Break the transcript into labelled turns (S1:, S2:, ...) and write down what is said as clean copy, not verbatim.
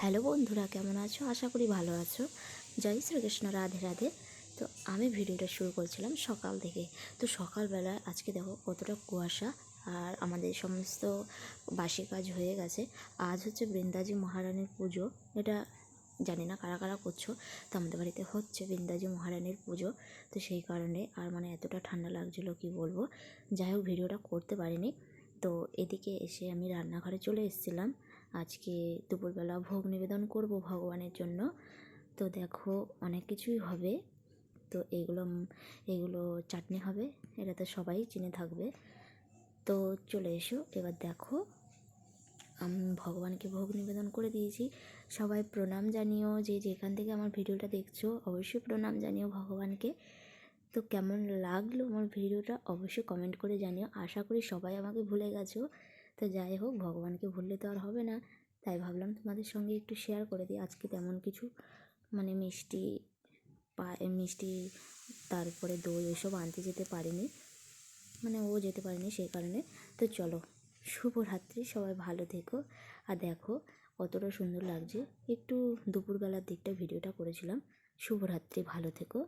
S1: Hello বন্ধুরা, কেমন আছো? আশা করি ভালো আছো। জয় শ্রীকৃষ্ণ, রাধে রাধে। তো আমি ভিডিওটা শুরু করেছিলাম সকাল থেকে। তো সকালবেলায় আজকে দেখো কতটা কুয়াশা, আর আমাদের সমস্ত বাসি কাজ হয়ে গেছে। আজ হচ্ছে বৃন্দাজি মহারানীর পুজো। এটা জানি না কারা কারা করছো, তো আমাদের বাড়িতে হচ্ছে বৃন্দাজি মহারানীর পুজো। তো সেই কারণে আর এতটা ঠান্ডা লাগছিলো কি বলবো। যাই হোক, ভিডিওটা করতে পারিনি। তো এদিকে এসে আমি রান্নাঘরে চলে এসেছিলাম। আজকে দুপুরবেলা ভোগ নিবেদন করব ভগবানের জন্য। তো দেখো অনেক কিছুই হবে। তো এগুলো চাটনি হবে, এটা তো সবাই চিনে থাকবে। তো চলে এসো, এবার দেখো আমি ভগবানকে ভোগ নিবেদন করে দিয়েছি। সবাই প্রণাম জানিও, যে যেখান থেকে আমার ভিডিওটা দেখছো অবশ্যই প্রণাম জানিও ভগবানকে। তো কেমন লাগলো আমার ভিডিওটা অবশ্যই কমেন্ট করে জানিও। আশা করি সবাই আমাকে ভুলে গেছো। তো যাই হোক, ভগবানকে ভুললে তো আর হবে না, তাই ভাবলাম তোমাদের সঙ্গে একটু শেয়ার করে দিই। আজকে তেমন কিছু মিষ্টি মিষ্টি তারপরে দই এসব আনতে যেতে পারিনি, ও যেতে পারেনি সেই কারণে। তো চলো, শুভরাত্রি, সবাই ভালো থেকো। আর দেখো কতটা সুন্দর লাগছে, একটু দুপুরবেলার দিকটা ভিডিওটা করেছিলাম। শুভরাত্রি, ভালো থেকো।